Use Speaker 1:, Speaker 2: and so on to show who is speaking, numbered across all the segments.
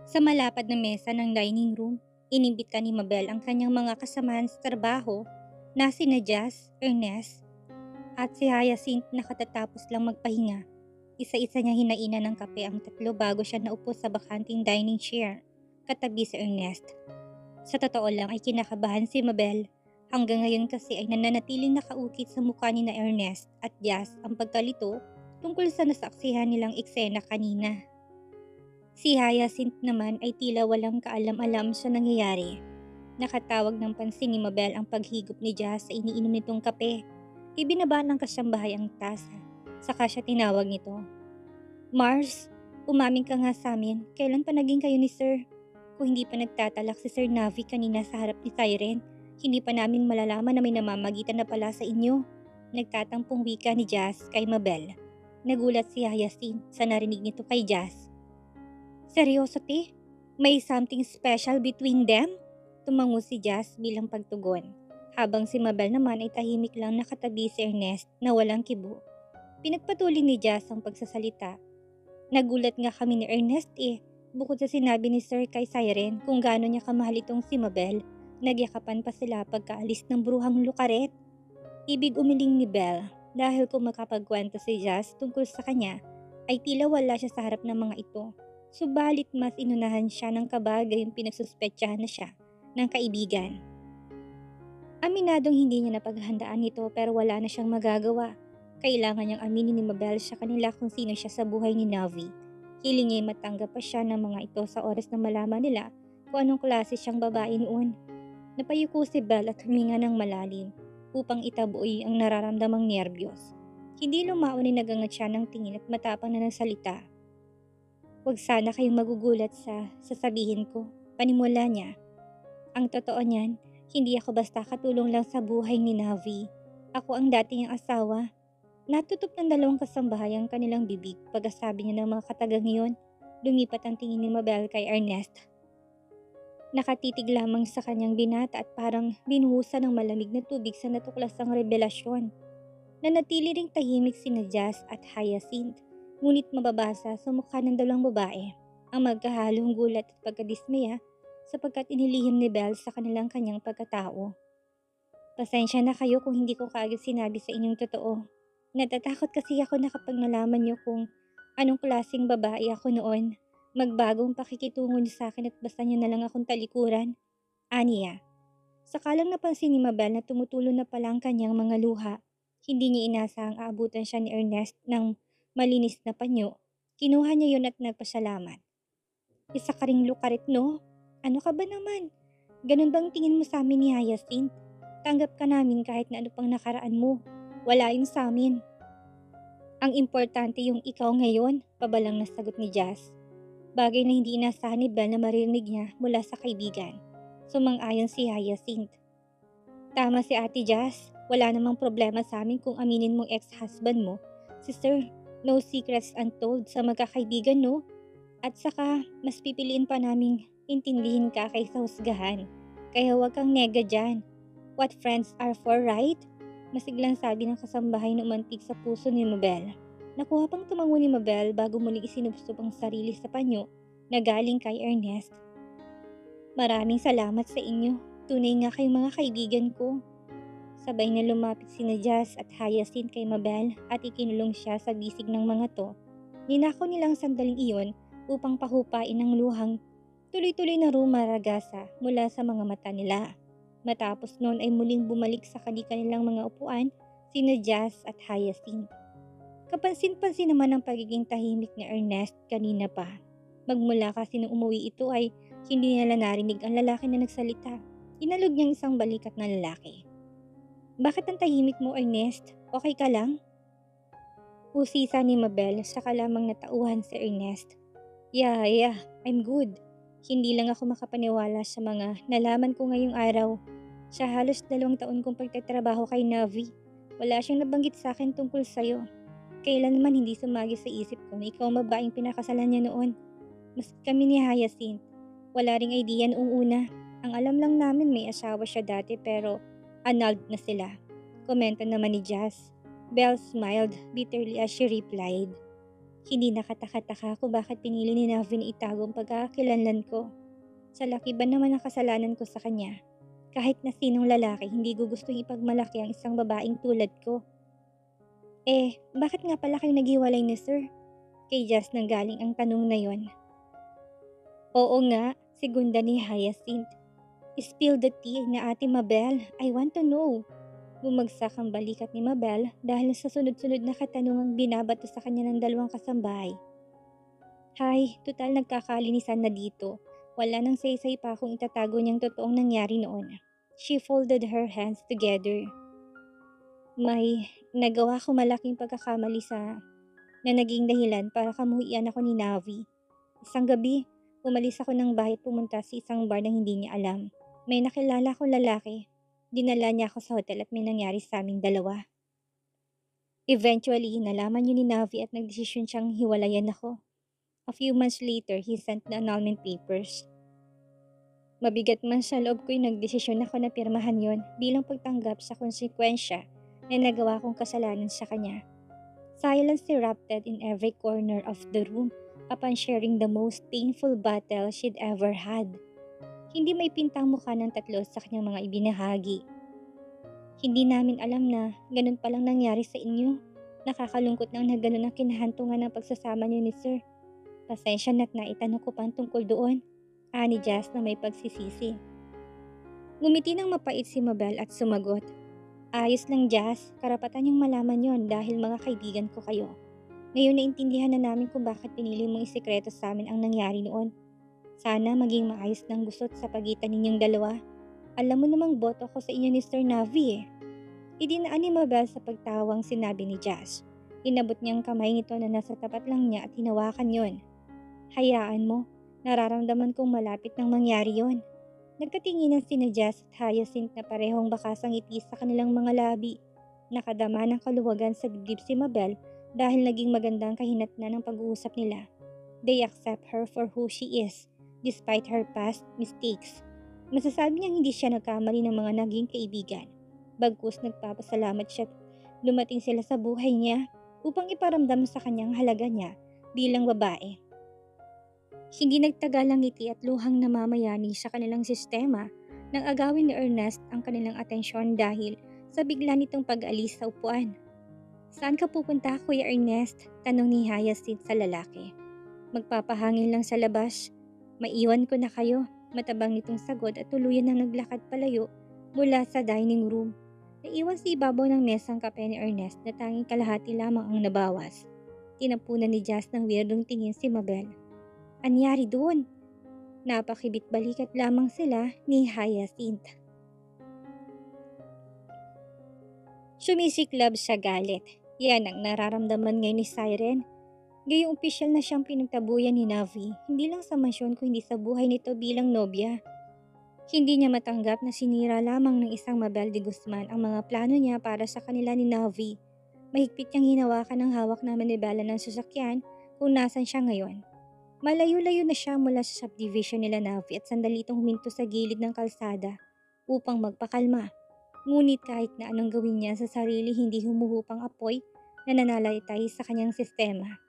Speaker 1: Sa malapad na mesa ng dining room, inimbita ni Mabel ang kanyang mga kasamahan sa trabaho na sina Jazz, Ernest at si Hyacinth na katatapos lang magpahinga. Isa-isa niya hinainan ng kape ang tatlo bago siya naupo sa bakanting dining chair katabi si Ernest. Sa totoo lang ay kinakabahan si Mabel. Hanggang ngayon kasi ay nananatiling nakaukit sa mukha ni na Ernest at Jazz ang pagkalito tungkol sa nasaksihan nilang eksena kanina. Si Hyacinth naman ay tila walang kaalam-alam sa nangyayari. Nakatawag ng pansin ni Mabel ang paghigop ni Jazz sa iniinom nitong kape. Ibinaba ng kasambahay ang tasa. Saka siya tinawag nito. Mars, umamin ka nga sa amin. Kailan pa naging kayo ni Sir? Kung hindi pa nagtatalak si Sir Navi kanina sa harap ni Siren, hindi pa namin malalaman na may namamagitan na pala sa inyo. Nagtatampong wika ni Jazz kay Mabel. Nagulat si Hyacinth sa narinig nito kay Jazz. Seryoso te? May something special between them? Tumango si Jazz bilang pagtugon. Habang si Mabel naman ay tahimik lang nakatabi si Ernest na walang kibo. Pinagpatuloy ni Jazz ang pagsasalita. Nagulat nga kami ni Ernest eh. Bukod sa sinabi ni Sir kay Siren kung gaano niya kamahal itong si Mabel, nagyakapan pa sila pagkaalis ng bruhang lukaret. Ibig umiling ni Belle dahil kung makapagkwento si Jazz tungkol sa kanya, ay tila wala siya sa harap ng mga ito. Subalit mas inunahan siya ng kabagay yung pinagsuspetsahan na siya ng kaibigan. Aminadong hindi niya napaghandaan ito pero wala na siyang magagawa. Kailangan niyang aminin ni Mabel sa kanila kung sino siya sa buhay ni Navi. Hiling niya matanggap pa siya ng mga ito sa oras na malaman nila kung anong klase siyang babae noon. Napayuko si Belle at huminga ng malalim upang itabuoy ang nararamdamang nerbiyos. Hindi lumaon ni nagangat siya ng tingin at matapang na nagsalita. Huwag sana kayong magugulat sa sasabihin ko, panimula niya. Ang totoo niyan, hindi ako basta katulong lang sa buhay ni Navi. Ako ang dati niyang asawa. Natutup ng dalawang kasambahay ang kanilang bibig pagkasabi niya ng mga katagang iyon. Lumipat ang tingin ni Mabel kay Ernest. Nakatitig lamang sa kanyang binata at parang binuhusan ng malamig na tubig sa natuklasang revelasyon. Nanatili ring tahimik sina Jazz at Hyacinth, ngunit mababasa sa mukha ng dalawang babae ang magkahalong gulat at pagkadismaya sapagkat inilihim ni Belle sa kanyang pagkatao. Pasensya na kayo kung hindi ko kaagad sinabi sa inyong totoo. Natatakot kasi ako na kapag nalaman niyo kung anong klaseng babae ako noon, magbagong pakikitungo niyo sa akin at basta niyo na lang akong talikuran. Aniya. Sakalang napansin ni Mabel na tumutulo na pala ang kanyang mga luha. Hindi niya inasahang aabutan siya ni Ernest ng malinis na panyo. Kinuha niya yun at nagpasalamat. Isa ka ring lukarit no? Ano ka ba naman? Ganun bang tingin mo sa amin ni Hyacinth? Tanggap ka namin kahit na ano pang nakaraan mo. Wala yun sa amin. Ang importante yung ikaw ngayon, pabalang na sagot ni Jazz. Bagay na hindi inasahan ni Belle na maririnig niya mula sa kaibigan. Sumang-ayon si Hyacinth. Tama si Ate Jazz, wala namang problema sa amin kung aminin mong ex-husband mo. Si Sir, no secrets untold sa magkakaibigan no? At saka, mas pipiliin pa naming intindihin ka kaysa husgahan. Kaya huwag kang nega dyan. What friends are for, right? Masiglang sabi ng kasambahay na umantig sa puso ni Mabel. Nakuha pang tumango ni Mabel bago muling isinubsob ang sarili sa panyo na galing kay Ernest. Maraming salamat sa inyo. Tunay nga kayong mga kaibigan ko. Sabay na lumapit sina Jazz at Hyacinth kay Mabel at ikinulong siya sa bisig ng mga to. Ninakaw nilang sandaling iyon upang pahupain ang luhang tuloy-tuloy na rumaragasa mula sa mga mata nila. Matapos noon ay muling bumalik sa kanilang mga upuan sina Jazz at Hyacinth. Kapansin-pansin naman ang pagiging tahimik ni Ernest kanina pa. Magmula kasi nung umuwi ito ay hindi nila narinig ang lalaki na nagsalita. Inalog niyang isang balikat na lalaki. Bakit ang tahimik mo, Ernest? Okay ka lang? Usisa ni Mabel saka lamang natauhan si Ernest. Yeah, I'm good. Hindi lang ako makapaniwala sa mga nalaman ko ngayong araw. Sa halos 2 taon kong pagtatrabaho kay Navi, wala siyang nabanggit sa akin tungkol sa'yo. Kailan naman hindi sumagi sa isip ko na ikaw ang babaeng pinakasalan niya noon. Mas kami ni Hyacinth, wala ring idea noong una. Ang alam lang namin may asawa siya dati pero annulled na sila. Komento naman ni Jazz. Belle smiled bitterly as she replied. Hindi nakataka-taka kung bakit pinili ni Navi na itago ang pagkakakilanlan ko. Sa laki ba naman ang kasalanan ko sa kanya? Kahit na sinong lalaki, hindi gustong ipagmalaki ang isang babaeng tulad ko. Bakit nga pala kayo naghiwalay ni Sir? Kay Jazz nanggaling ang tanong na yon. Oo nga, segunda ni Hyacinth. Spill the tea na Ate Mabel. I want to know. Bumagsak ang balikat ni Mabel dahil sa sunod-sunod na katanungang binabato sa kanya ng dalawang kasambahay. Hay, total nagkakalinisan na dito. Wala nang saysay pa kung itatago niyang totoong nangyari noon. She folded her hands together. May nagawa ko malaking pagkakamali na naging dahilan para kamuhian ako ni Navi. Isang gabi, umalis ako ng bahay at pumunta sa isang bar na hindi niya alam. May nakilala akong lalaki. Dinala niya ako sa hotel at may nangyari sa aming dalawa. Eventually, nalaman niyo ni Navi at nagdesisyon siyang hiwalayan ako. A few months later, he sent the annulment papers. Mabigat man sa loob ko'y nagdesisyon ako na pirmahan yon bilang pagtanggap sa konsekwensya na nagawa kong kasalanan sa kanya. Silence erupted in every corner of the room upon sharing the most painful battle she'd ever had. Hindi may pintang mukha ng tatlo sa kanyang mga ibinahagi. Hindi namin alam na ganun palang nangyari sa inyo. Nakakalungkot nang na ganun ang kinahantungan ng pagsasama niyo ni Sir. Pasensya na't naitanong ko pang tungkol doon. Ani Jazz na may pagsisisi. Ngumiti ng mapait si Mabel at sumagot. Ayos lang Jazz, karapatan niyong malaman yon dahil mga kaibigan ko kayo. Ngayon naintindihan na namin kung bakit pinili mong isikreto sa amin ang nangyari noon. Sana maging maayos ng gusot sa pagitan ninyong dalawa. Alam mo namang boto ko sa inyo ni Sir Navi eh. Idinaan ni Mabel sa pagtawang sinabi ni Jazz. Inabot niyang kamay nito na nasa tapat lang niya at hinawakan yon. Hayaan mo, nararamdaman kong malapit nang mangyari yon. Nagkatinginan sina Jazz at Hyacinth na parehong bakasang ngiti sa kanilang mga labi. Nakadama ng kaluwagan sa dibdib si Mabel dahil naging magandang kahinatnan ng pag-uusap nila. They accept her for who she is, despite her past mistakes. Masasabi niyang hindi siya nagkamali ng mga naging kaibigan. Bagkus nagpapasalamat siya dumating sila sa buhay niya upang iparamdam sa kanyang halaga niya bilang babae. Hindi nagtagal ang ngiti at luhang namamayani sa kanilang sistema nang agawin ni Ernest ang kanilang atensyon dahil sa bigla nitong pag-alis sa upuan. Saan ka pupunta, Kuya Ernest? Tanong ni Hyacinth sa lalaki. Magpapahangin lang sa labas. Maiwan ko na kayo. Matabang nitong sagot at tuluyan na naglakad palayo mula sa dining room. Naiwan sa ibabaw ng mesang kape ni Ernest na tanging kalahati lamang ang nabawas. Tinapunan ni Jazz ng weirdong tingin si Mabel. Anyari doon? Napakibit balikat lamang sila ni Hyacinth. Sumisiklab sa galit. Yan ang nararamdaman ngayon ni Siren. Gayong opisyal na siyang pinagtabuyan ni Navi, hindi lang sa mansyon kundi sa buhay nito bilang nobya. Hindi niya matanggap na sinira lamang ng isang Mabel de Guzman ang mga plano niya para sa kanila ni Navi. Mahigpit niyang hinawakan ang hawak na manibela ng sasakyan kung nasan siya ngayon. Malayo-layo na siya mula sa subdivision nila Navi at sandali itong huminto sa gilid ng kalsada upang magpakalma. Ngunit kahit na anong gawin niya sa sarili hindi humuhupang apoy na nanalaitay sa kanyang sistema.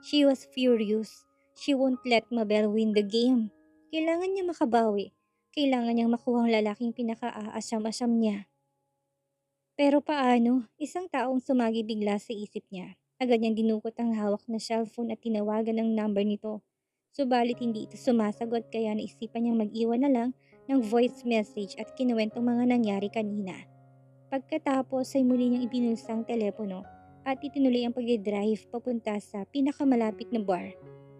Speaker 1: She was furious. She won't let Mabel win the game. Kailangan niya makabawi. Kailangan niyang makuha ang lalaking pinaka-aasam-asam niya. Pero paano? Isang taong sumagi bigla sa isip niya. Agad niyang dinukot ang hawak na cellphone at tinawagan ang number nito. Subalit hindi ito sumasagot kaya naisipan niyang mag-iwan na lang ng voice message at kinuwentong mga nangyari kanina. Pagkatapos ay muli niyang ibinulsa ang telepono at itinuloy ang pag-drive papunta sa pinakamalapit na bar.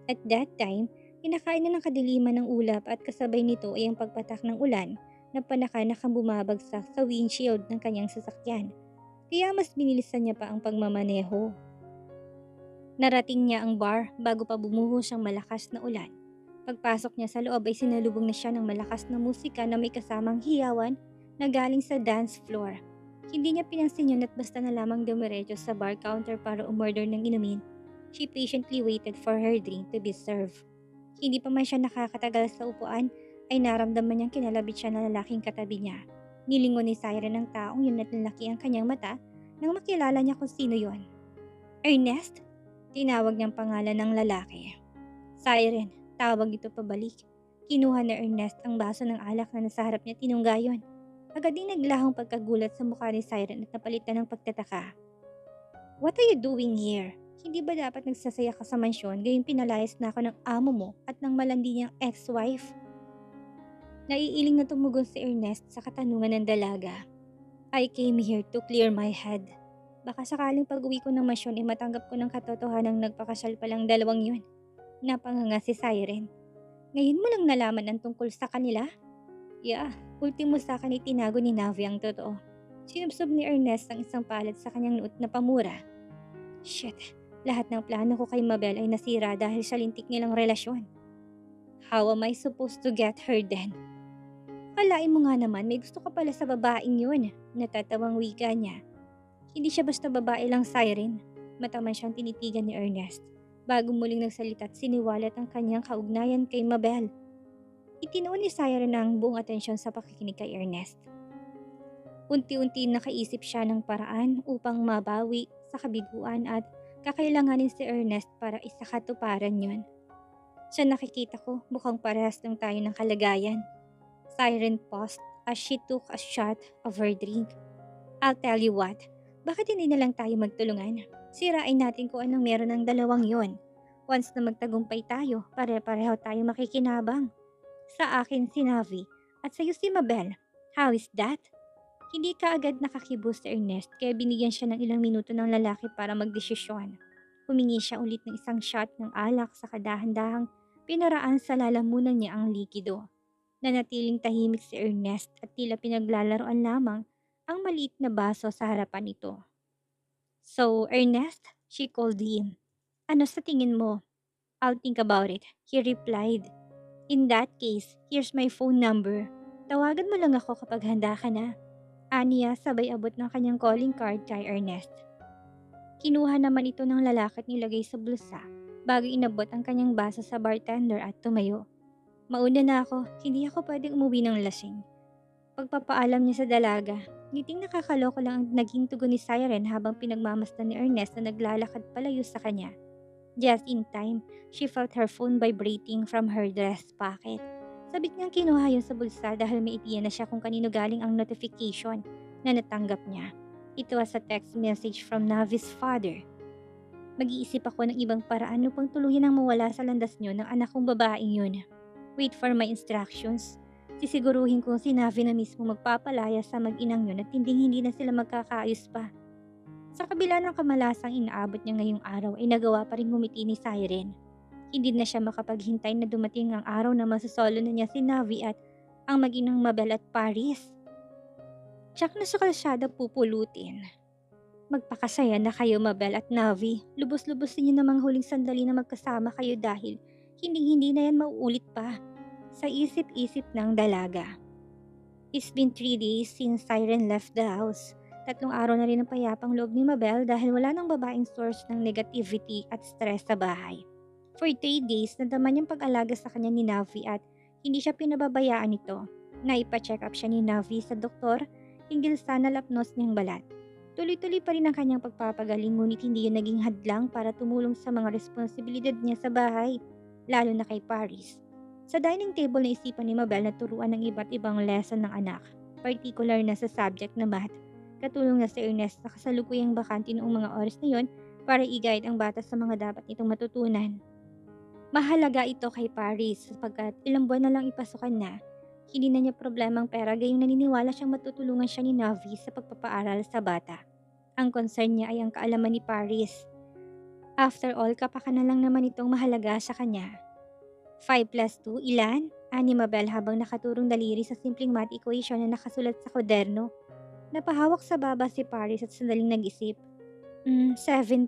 Speaker 1: At that time, kinakain na ng kadiliman ng ulap at kasabay nito ay ang pagpatak ng ulan na panakanakang bumabagsak sa windshield ng kanyang sasakyan. Kaya mas binilisan niya pa ang pagmamaneho. Narating niya ang bar bago pa bumuhos ang malakas na ulan. Pagpasok niya sa loob ay sinalubong na siya ng malakas na musika na may kasamang hiyawan na galing sa dance floor. Hindi niya pinansin yun at basta na lamang dumiretso sa bar counter para umorder ng inumin. She patiently waited for her drink to be served. Hindi pa man siya nakakatagal sa upuan ay naramdaman niyang kinalabit siya ng lalaking katabi niya. Nilingon ni Siren ng taong yun at nalaki ang kanyang mata nang makilala niya kung sino yon. Ernest? Tinawag niyang pangalan ng lalaki. Siren, tawag ito pabalik. Kinuha ni Ernest ang baso ng alak na nasa harap niya tinunggayon. Agad ding naglahong pagkagulat sa mukha ni Siren at napalitan ng pagtataka. What are you doing here? Hindi ba dapat nagsasaya ka sa mansyon gayong pinalayas na ako ng amo mo at ng malandi niyang ex-wife? Naiiling na tumugon si Ernest sa katanungan ng dalaga. I came here to clear my head. Baka sakaling pag-uwi ko ng mansyon ay matanggap ko ng katotohanang nagpakasal palang dalawang yun. Napanganga si Siren. Ngayon mo lang nalaman ang tungkol sa kanila? Yeah, ultimo sa akin ay tinago ni Navi ang totoo. Sinubsob ni Ernest ang isang palad sa kanyang nuot na pamura. Shit, lahat ng plano ko kay Mabel ay nasira dahil sa lintik nilang relasyon. How am I supposed to get her then? Kalain mo nga naman may gusto ka pala sa babaeng yun. Natatawang wika niya. Hindi siya basta babae lang, Siren. Mataman siyang tinitigan ni Ernest. Bago muling nagsalita at siniwalat ang kanyang kaugnayan kay Mabel. Itinuon ni Siren ang buong atensyon sa pakikinig kay Ernest. Unti-unti nakaisip siya ng paraan upang mabawi sa kabiguan at kakailanganin si Ernest para isakatuparan yun. Sa nakikita ko, mukhang parehas lang tayo ng kalagayan. Siren paused as she took a shot of her drink. I'll tell you what, bakit hindi na lang tayo magtulungan? Sirain natin kung anong meron ng dalawang yon. Once na magtagumpay tayo, pare-pareho tayo makikinabang. Sa akin si Navi at sa'yo si Mabel. How is that? Hindi ka agad nakakibos si Ernest kaya binigyan siya ng ilang minuto ng lalaki para magdesisyon. Humingi siya ulit ng isang shot ng alak sa kadahan-dahang pinaraan sa lalamunan niya ang likido. Nanatiling tahimik si Ernest at tila pinaglalaroan lamang ang maliit na baso sa harapan nito. So, Ernest, she called him. Ano sa tingin mo? I'll think about it, he replied. In that case, here's my phone number. Tawagan mo lang ako kapag handa ka na. Aniya sabay abot ng kanyang calling card kay Ernest. Kinuha naman ito ng lalaki at nilagay sa bulsa bago inabot ang kanyang baso sa bartender at tumayo. Mauna na ako, hindi ako pwedeng umuwi ng lasing. Pagpapaalam niya sa dalaga, ngiting nakakaloko lang ang naging tugon ni Siren habang pinagmamasdan ni Ernest na naglalakad palayo sa kanya. Just in time, she felt her phone vibrating from her dress pocket. Sabik niyang kinuha yun sa bulsa dahil may ideya na siya kung kanino galing ang notification na natanggap niya. It was a text message from Navi's father. Mag-iisip ako ng ibang paraan upang tuluyan ang mawala sa landas niyo ng anak kong babaeng yun. Wait for my instructions. Sisiguruhin kong si Navi na mismo magpapalaya sa mag-inang yun at hindi na sila magkakaayos pa. Sa kabila ng kamalasang inaabot niya ngayong araw ay nagawa pa rin ngumiti ni Siren. Hindi na siya makapaghintay na dumating ang araw na masasolo na niya si Navi at ang mag-inang Mabel at Paris. Tsak na sa kalsada pupulutin. Magpakasaya na kayo Mabel at Navi. Lubos-lubos ninyo namang huling sandali na magkasama kayo dahil hindi na yan mauulit pa. Sa isip-isip ng dalaga. It's been 3 days since Siren left the house. 3 araw na rin ang payapang loob ni Mabel dahil wala nang babaeng source ng negativity at stress sa bahay. For 3 days, nadama niyang pag-alaga sa kanya ni Navi at hindi siya pinababayaan nito. Naipa-check up siya ni Navi sa doktor hinggil sa nalapnos niyang balat. Tuloy-tuloy pa rin ang kanyang pagpapagaling ngunit hindi yun naging hadlang para tumulong sa mga responsibilidad niya sa bahay, lalo na kay Paris. Sa dining table na isipan ni Mabel na turuan ng iba't ibang lesson ng anak, particular na sa subject na math. Katulong na si Ernest na kasalukuyang bakante noong mga oras na yon para i-guide ang bata sa mga dapat nitong matutunan. Mahalaga ito kay Paris sapagkat ilang buwan na lang ipasukan na. Hindi na niya problemang pera gayong naniniwala siyang matutulungan siya ni Navi sa pagpapaaral sa bata. Ang concern niya ay ang kaalaman ni Paris. After all, kapakanan lang naman itong mahalaga sa kanya. 5 plus 2, ilan? Ani Mabel habang nakaturong daliri sa simpleng math equation na nakasulat sa kwaderno. Napahawak sa baba si Paris at sandaling nag-isip. 7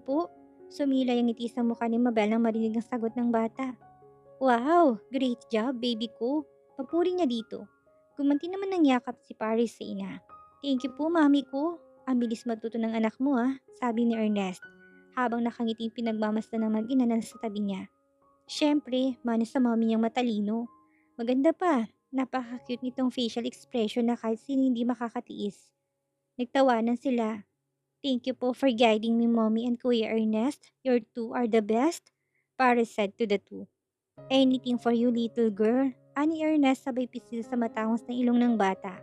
Speaker 1: po. Sumilay ang ngiti sa mukha ni Mabel nang marinig ang sagot ng bata. Wow, great job baby ko. Papuri niya dito. Gumanti naman ng yakap si Paris sa ina. Thank you po mami ko. Ang bilis matuto ng anak mo sabi ni Ernest. Habang nakangiti pinagmamasdan ng mag-ina na sa tabi niya. Siyempre, mano sa mommy niyang matalino. Maganda pa, napaka-cute nitong facial expression na kahit sino hindi makakatiis. Nagtawanan sila. Thank you po for guiding me, Mommy and Kuya Ernest. Your two are the best. Paris said to the two. Anything for you, little girl. Ani Ernest sabay pisil sa matangos na ilong ng bata.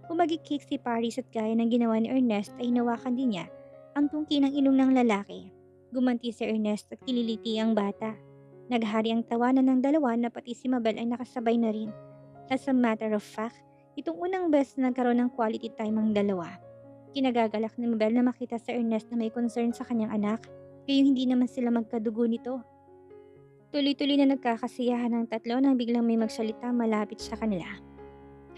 Speaker 1: Umagikik si Paris at gaya ng ginawa ni Ernest ay hinawakan din niya ang tungki ng ilong ng lalaki. Gumanti si Ernest at kililiti ang bata. Naghari ang tawanan ng dalawa na pati si Mabel ay nakasabay na rin. As a matter of fact, itong unang beses na nagkaroon ng quality time ang dalawa. Kinagagalak ni Mabel na makita sa Ernest na may concern sa kanyang anak, gayong hindi naman sila magkadugo nito. Tuloy-tuloy na nagkakasiyahan ng tatlo nang biglang may magsalita malapit sa kanila.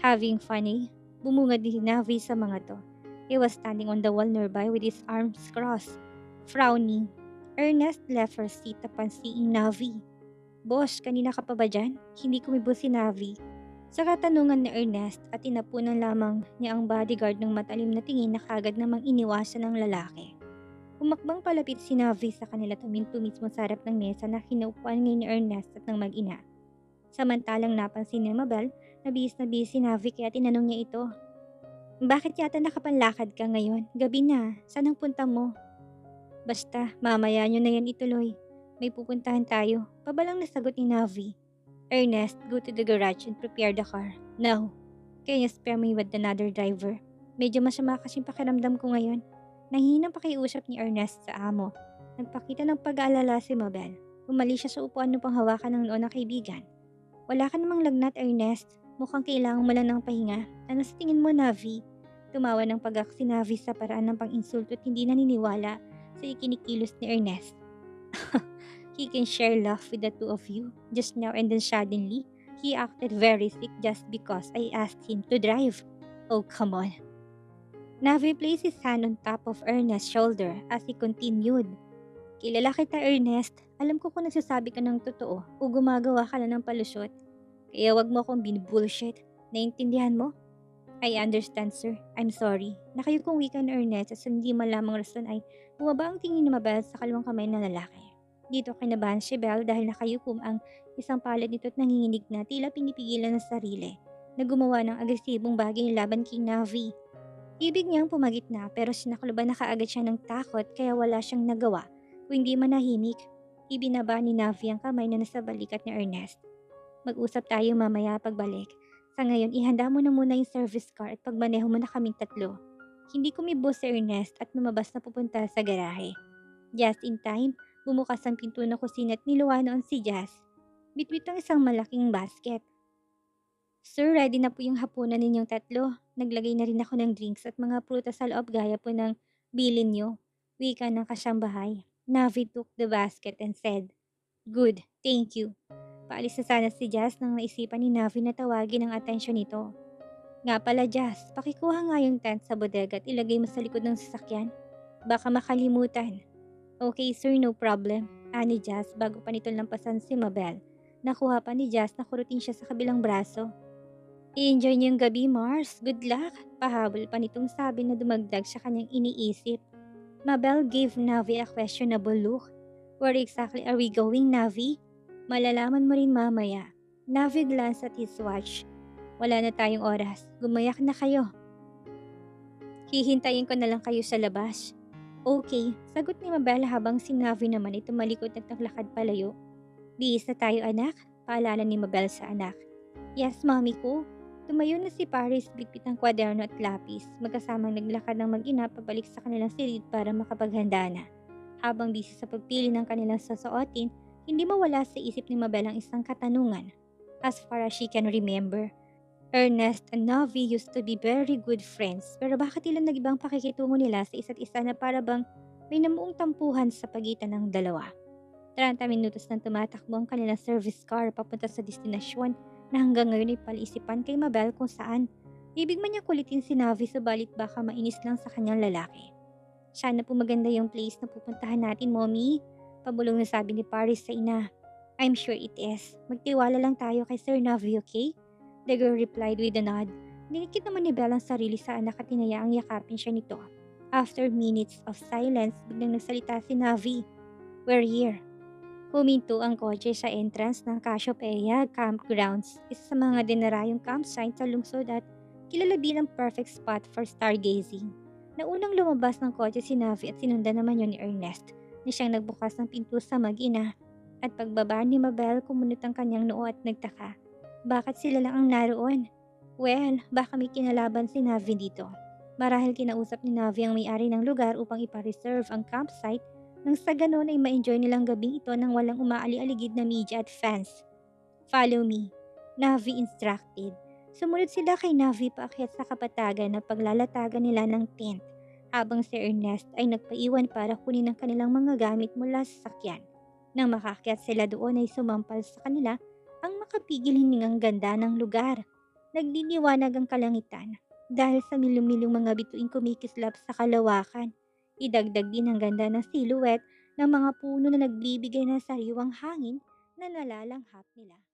Speaker 1: Having funny, bumungad ni Navi sa mga to. He was standing on the wall nearby with his arms crossed. Frowning, Ernest left her seat upon seeing Navi. Boss, kanina ka pa ba dyan? Hindi kumibo si Navi. Sa katanungan ni Ernest at inapunan lamang niya ang bodyguard ng matalim na tingin na kagad namang iniwasan ng lalaki. Umakbang palapit si Navi sa kanila tuminto mismo sa harap ng mesa na kinaupuan ngayon ni Ernest at ng mag-ina. Samantalang napansin ni Mabel na bihis si Navi kaya tinanong niya ito. Bakit yata nakapanlakad ka ngayon? Gabi na, saan ang punta mo? Basta, mamaya nyo na yan ituloy. May pupuntahan tayo, pabalang nasagot ni Navi. Ernest, go to the garage and prepare the car. No. Can you spare me with another driver? Medyo masama kasing pakiramdam ko ngayon. Nanghihinang pakiusap ni Ernest sa amo. Nagpakita ng pag-aalala si Mabel. Umalis siya sa upuan upang hawakan ng noo ng kaibigan. Wala ka namang lagnat, Ernest. Mukhang kailangan mo lang ng pahinga. Ano sa tingin mo, Navi? Tumawa ng pagak si Navi sa paraan ng pang-insulto at hindi naniniwala sa ikinikilos ni Ernest. He can share laugh with the two of you. Just now and then suddenly, he acted very sick just because I asked him to drive. Oh, come on. Navi placed his hand on top of Ernest's shoulder as he continued. Kilala kita, Ernest. Alam ko kung nagsasabi ka ng totoo o gumagawa ka lang ng palusot. Kaya wag mo akong bin-bullshit. Naintindihan mo? I understand, sir. I'm sorry. Nakayukong wika ni Ernest at hindi malamang rason ay bumaba ang tingin ni Mabel sa kalawang kamay ng lalaki. Dito kinabahan si Belle dahil nakayukom ang isang palad nito at nanginginig na tila pinipigilan ng sarili na gumawa ng agresibong bagay laban kay Navi. Ibig niyang pumagitna pero sinakluban na kaagad siya ng takot kaya wala siyang nagawa kung hindi manahimik. Ibinaba ni Navi ang kamay na nasa balikat ni Ernest. Mag-usap tayo mamaya pagbalik. Sa ngayon, ihanda mo na muna yung service car at pagmaneho mo na kaming tatlo. Hindi kumibo si Ernest at lumabas na pupunta sa garahe. Just in time, bumukas ang pinto ng kusina at niluwa noon si Jazz. Bitbit ang isang malaking basket. Sir, ready na po yung hapunan ninyong tatlo. Naglagay na rin ako ng drinks at mga prutas sa loob gaya po ng bilin nyo. Wika ng kasambahay. Navi took the basket and said, Good, thank you. Paalis na sana si Jazz nang naisipan ni Navi na tawagin ang atensyon nito. Nga pala Jazz, pakikuha nga yung tent sa bodega at ilagay mo sa likod ng sasakyan. Baka makalimutan. Okay sir, no problem. Ani Jazz bago pa nito lampasan si Mabel. Nakuha pa ni Jazz na kurutin siya sa kabilang braso. I-enjoy niyong gabi, Mars. Good luck. Pahabol pa nitong sabi na dumagdag sa kanyang iniisip. Mabel gave Navi a questionable look. Where exactly are we going, Navi? Malalaman mo rin mamaya. Navi glanced at his watch. Wala na tayong oras. Gumayak na kayo. Hihintayin ko na lang kayo sa labas. Okay, sagot ni Mabel habang si Navi naman ay tumalikod at naglakad palayo. Bihis na tayo anak, paalala ni Mabel sa anak. Yes, mami ko. Tumayo na si Paris bitbit ang kwaderno at lapis, magkasamang naglakad ng mag-ina pabalik sa kanilang silid para makapaghanda na. Habang busy sa pagpili ng kanilang sasuotin, hindi mawala sa isip ni Mabel ang isang katanungan. As far as she can remember, Ernest and Navi used to be very good friends pero bakit ilang nagibang pakikitungo nila sa isa't isa na para bang may namuong tampuhan sa pagitan ng dalawa. 30 minutos nang tumatakbo ang kanilang service car papunta sa destinasyon na hanggang ngayon ay palaisipan kay Mabel kung saan. Ibig man niya kulitin si Navi subalit baka mainis lang sa kanyang lalaki. Sana po maganda yung place na pupuntahan natin, Mommy. Pabulong na sabi ni Paris sa ina. I'm sure it is. Magtiwala lang tayo kay Sir Navi, okay? The girl replied with a nod. Dinikit naman ni Belle ang sarili sa anak at hinayaang yakapin siya nito. After minutes of silence, biglang nagsalita si Navi. We're here. Huminto ang kotse sa entrance ng Cassiopeia Campgrounds, isa sa mga dinarayong campsite sa lungsod at kilala bilang perfect spot for stargazing. Naunang lumabas ng kotse si Navi at sinundan naman yun ni Ernest na siyang nagbukas ng pinto sa mag-ina. At pagbaba ni Mabel, kumunot ang kanyang noo at nagtaka. Bakit sila lang ang naroon? Well, baka may kinalaban si Navi dito. Marahil kinausap ni Navi ang may-ari ng lugar upang ipa-reserve ang campsite nang sa ganon ay ma-enjoy nilang gabing ito nang walang umaali-aligid na media at fans. Follow me, Navi instructed. Sumunod sila kay Navi paakyat sa kapatagan na paglalatagan nila ng tent habang si Ernest ay nagpaiwan para kunin ang kanilang mga gamit mula sa sakyan. Nang makakyat sila doon ay sumampal sa kanila ang makapigil hiningang ganda ng lugar. Nagliliwanag ang kalangitan dahil sa milyong-milyong mga bituing kumikislap sa kalawakan. Idagdag din ang ganda ng silhouette ng mga puno na nagbibigay ng sariwang hangin na nalalanghap nila.